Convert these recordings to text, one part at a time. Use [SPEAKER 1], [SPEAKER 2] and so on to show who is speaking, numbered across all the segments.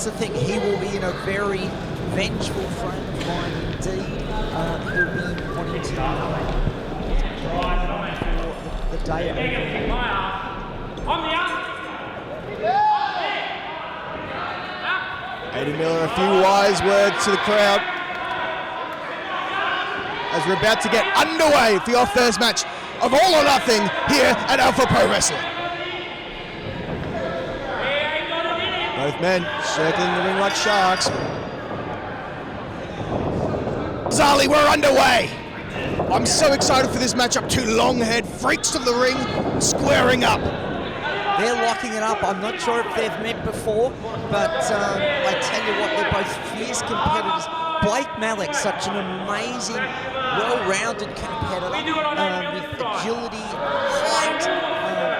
[SPEAKER 1] that's the thing. He will be in a very vengeful frame of mind indeed. He'll be wanting to the day over.
[SPEAKER 2] Aiden Miller, a few wise words to the crowd as we're about to get underway for your first match of All or Nothing here at Alpha Pro Wrestling. Both men circling the ring like sharks. Zali, we're underway. I'm so excited for this matchup. Two long-haired freaks of the ring squaring up.
[SPEAKER 1] They're locking it up. I'm not sure if they've met before, but I tell you what, they're both fierce competitors. Blake Malik, such an amazing, well-rounded competitor with agility, height,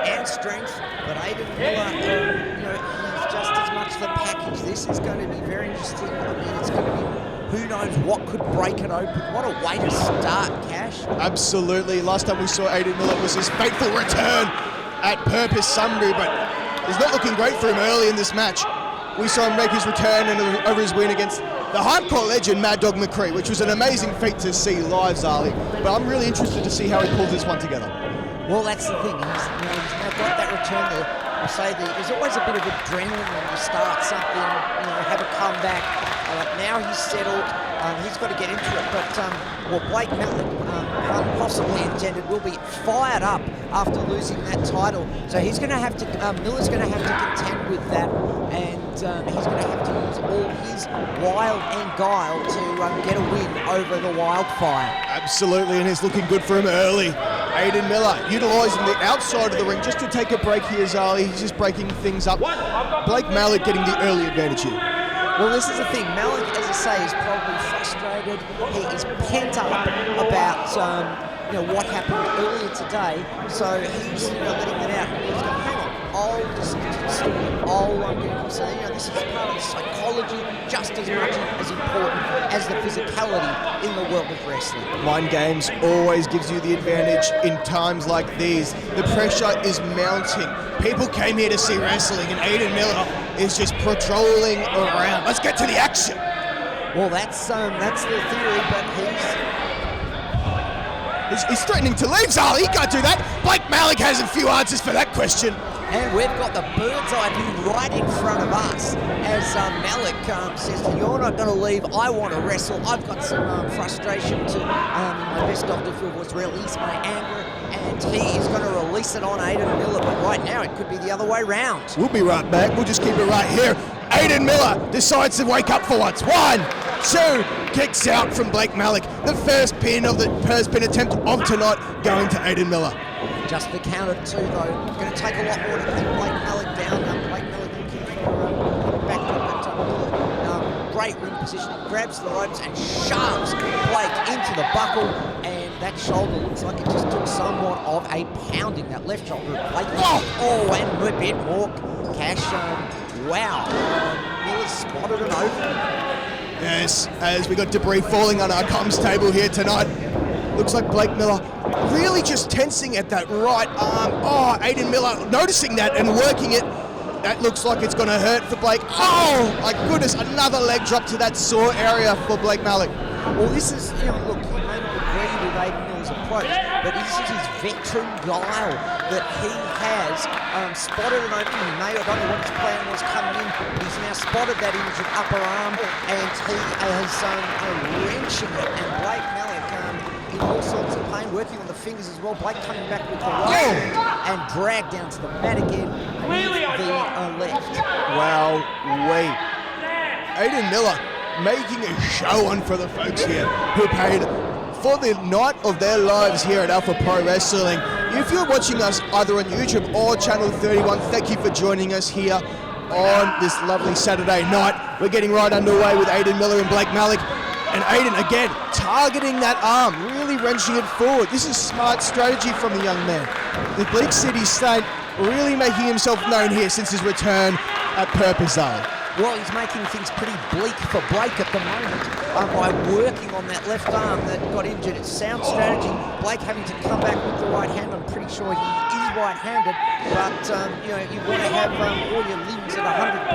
[SPEAKER 1] and strength. But Aiden Miller, he's just as much the package. This is going to be very interesting. I mean, it's going to be, who knows what could break it open. What a way to start, Cash.
[SPEAKER 2] Absolutely. Last time we saw Aiden Miller was his fateful return at Purpose Sunday, but it's not looking great for him early in this match. We saw him make his return and over his win against the hardcore legend Mad Dog McCree, which was an amazing feat to see live, Zali. But I'm really interested to see how he pulls this one together.
[SPEAKER 1] Well, that's the thing. He's now got that return there. I say there's always a bit of adrenaline when you start something, have a comeback. Now he's settled. He's got to get into it. But Blake Malik, possibly intended, will be fired up after losing that title. So he's going to have to. Miller's going to have to contend with that, and he's going to have to use all his wild and guile to get a win over the Wildfire.
[SPEAKER 2] Absolutely, and it's looking good for him early. Aiden Miller utilising the outside of the ring just to take a break here, Zali. He's just breaking things up. Blake Malik getting the early advantage here.
[SPEAKER 1] Well, this is the thing. Malik, as I say, is probably frustrated. He is pent up about what happened earlier today. So he's letting it out. He's going, hang on, I'm going to say, this is part of the psychology just as much as important as the physicality in the world of wrestling.
[SPEAKER 2] Mind games always gives you the advantage in times like these. The pressure is mounting. People came here to see wrestling, and Aiden Miller is just patrolling around. Let's get to the action.
[SPEAKER 1] Well, that's the theory, but
[SPEAKER 2] he's threatening to leave, Zali. He can't do that. Blake Malik has a few answers for that question.
[SPEAKER 1] And we've got the bird's eye view right in front of us as Malik says, you're not going to leave, I want to wrestle. I've got some frustration to, my best Dr. Phil was release my anger, and he is going to release it on Aiden Miller, but right now it could be the other way round.
[SPEAKER 2] We'll be right back. We'll just keep it right here. Aiden Miller decides to wake up for once. 1, 2, kicks out from Blake Malik. The first pin attempt of tonight going to Aiden Miller.
[SPEAKER 1] Just the count of 2, though. It's going to take a lot more to keep Blake Malik down. Blake Malik looking for back up, but Miller, great ring position. Grabs the ropes and shoves Blake into the buckle, and that shoulder looks like it just took somewhat of a pounding. That left shoulder of Blake. And a bit more Cash. Wow. Miller spotted it over.
[SPEAKER 2] Yes, as we got debris falling on our comms table here tonight. Looks like Blake Miller really just tensing at that right arm. Oh, Aiden Miller noticing that and working it. That looks like it's going to hurt for Blake. Oh, my goodness, another leg drop to that sore area for Blake Malik.
[SPEAKER 1] Well, this is, look, you may not agree with Aiden Miller's approach, but this is his veteran guile that he has spotted an opening. I don't know what his plan was coming in. He's now spotted that injured upper arm, and he is wrenching it. And Blake Malik in all sorts of pain, working on the fingers as well. Blake coming back with the right and dragged down to the mat again with the left.
[SPEAKER 2] Wow, wait. Aiden Miller making a show on for the folks here who paid for the night of their lives here at Alpha Pro Wrestling. If you're watching us either on YouTube or Channel 31, thank you for joining us here on this lovely Saturday night. We're getting right underway with Aiden Miller and Blake Malik. And Aiden, again, targeting that arm, really wrenching it forward. This is smart strategy from the young man. The Bleak City Saint really making himself known here since his return at Purpose Zone.
[SPEAKER 1] Well, he's making things pretty bleak for Blake at the moment by working on that left arm that got injured. It's sound strategy. Blake having to come back with the right hand. I'm pretty sure he is right-handed, but you know, you want to have all your limbs at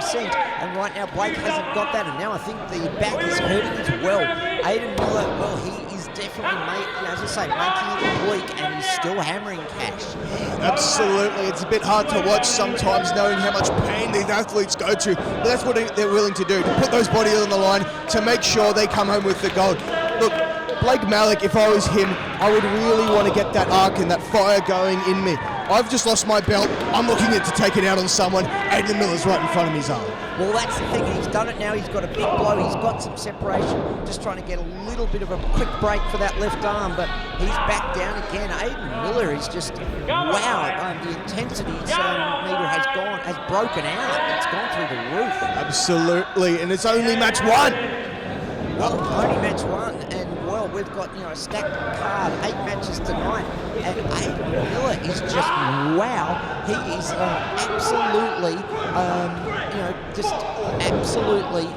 [SPEAKER 1] 100%, and right now Blake hasn't got that, and now I think the back is hurting as well. Aiden Miller, well, he is definitely, as I say, making it bleak, and he's still hammering Cash.
[SPEAKER 2] Absolutely, it's a bit hard to watch sometimes, knowing how much pain these athletes go to, but that's what they're willing to do, to put those bodies on the line to make sure they come home with the gold. Look, Blake Malik, if I was him, I would really want to get that arc and that fire going in me. I've just lost my belt. I'm looking to take it out on someone. Aiden Miller's right in front of me, Zali.
[SPEAKER 1] Well, that's the thing. He's done it now. He's got a big blow. He's got some separation. Just trying to get a little bit of a quick break for that left arm, but he's back down again. Aiden Miller is just, wow. The intensity meter has broken out. It's gone through the roof.
[SPEAKER 2] Absolutely, and it's only match one.
[SPEAKER 1] Well, only match one, and well, we've got, you know, a stacked card, 8 matches tonight, and Aiden Miller is just, wow, he is absolutely, you know, just absolutely,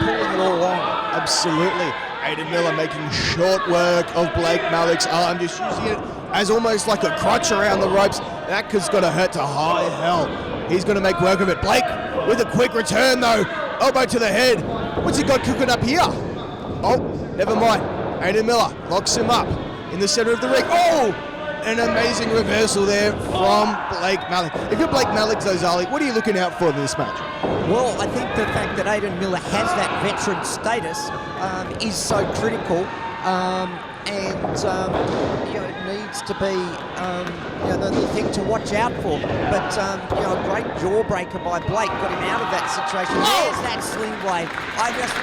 [SPEAKER 1] pulling it all on.
[SPEAKER 2] Absolutely. Aiden Miller making short work of Blake Malik's arm, just using it as almost like a crutch around the ropes. That has got to hurt to high hell. He's going to make work of it. Blake with a quick return, though. Elbow to the head. What's he got cooking up here? Oh, never mind. Aiden Miller locks him up in the center of the ring. Oh, an amazing reversal there from Blake Malik. If you're Blake Malik, though, Zali, what are you looking out for in this match?
[SPEAKER 1] Well, I think the fact that Aiden Miller has that veteran status is so critical, and you know, it needs to be you know, the thing to watch out for. But you know, a great jawbreaker by Blake got him out of that situation. There's that sling blade. I just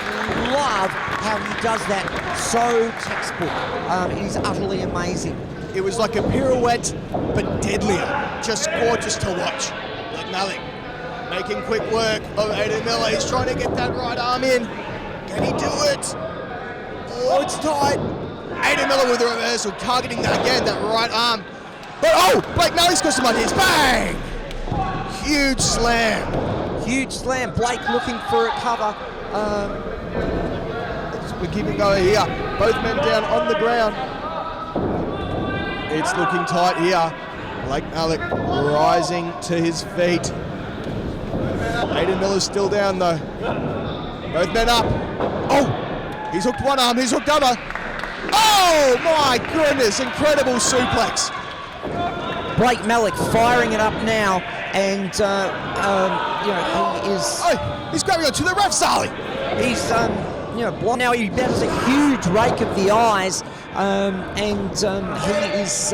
[SPEAKER 1] love how he does that. So textbook. It is utterly amazing.
[SPEAKER 2] It was like a pirouette, but deadlier. Just gorgeous to watch. Blake Malik making quick work of Aiden Miller. He's trying to get that right arm in. Can he do it? Oh, it's tight. Aiden Miller with a reversal, targeting that again, that right arm. But oh, Blake Malik's got some ideas. Bang! Huge slam.
[SPEAKER 1] Huge slam. Blake looking for a cover.
[SPEAKER 2] We keep it going here. Both men down on the ground. It's looking tight here. Blake Malik rising to his feet. Aiden Miller's still down though. Both men up. Oh, he's hooked one arm, he's hooked other. Oh my goodness, incredible suplex.
[SPEAKER 1] Blake Malik firing it up now, and you know, he is.
[SPEAKER 2] Oh, he's grabbing onto the ref, Zali.
[SPEAKER 1] He's you know, blocked. Now he has a huge rake of the eyes, and he is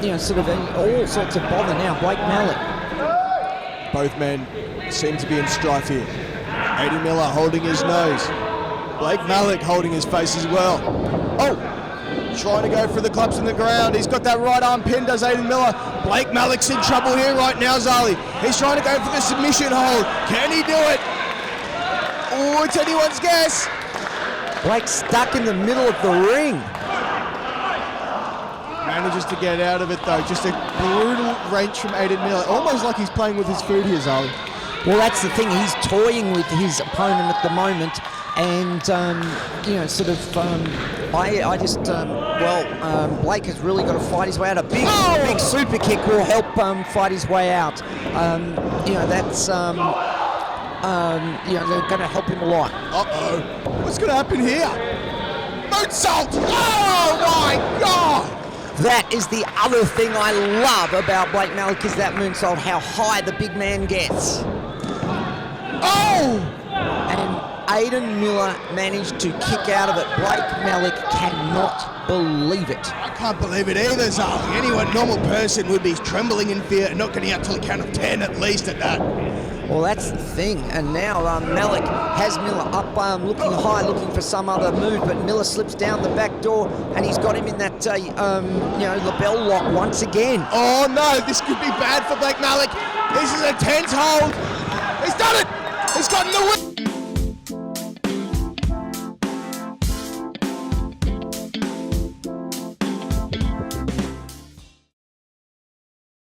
[SPEAKER 1] you know, sort of in all sorts of bother now. Blake Malik.
[SPEAKER 2] Both men seem to be in strife here. Aiden Miller holding his nose. Blake Malik holding his face as well. Oh, trying to go for the clubs in the ground. He's got that right arm pinned, does Aiden Miller. Blake Malik's in trouble here right now, Zali. He's trying to go for the submission hold. Can he do it? Oh, it's anyone's guess.
[SPEAKER 1] Blake's stuck in the middle of the ring.
[SPEAKER 2] Manages to get out of it though. Just a brutal wrench from Aiden Miller. Almost like he's playing with his food here, Zali.
[SPEAKER 1] Well, that's the thing. He's toying with his opponent at the moment, and you know, sort of. I just Blake has really got to fight his way out. A big super kick will help fight his way out. You know, that's you know, they're going to help him a lot.
[SPEAKER 2] What's going to happen here? Moonsault! Oh my God!
[SPEAKER 1] That is the other thing I love about Blake Malik, is that moonsault, how high the big man gets.
[SPEAKER 2] Oh!
[SPEAKER 1] And Aiden Miller managed to kick out of it. Blake Malik cannot believe it.
[SPEAKER 2] I can't believe it either, Zali. Anyone, normal person, would be trembling in fear and not getting out till the count of 10 at least at that.
[SPEAKER 1] Well, that's the thing. And now Malik has Miller up, looking high, looking for some other move, but Miller slips down the back door, and he's got him in that, you know, lapel lock once again.
[SPEAKER 2] Oh no, this could be bad for Blake Malik. This is a tense hold. He's done it. He's gotten the win.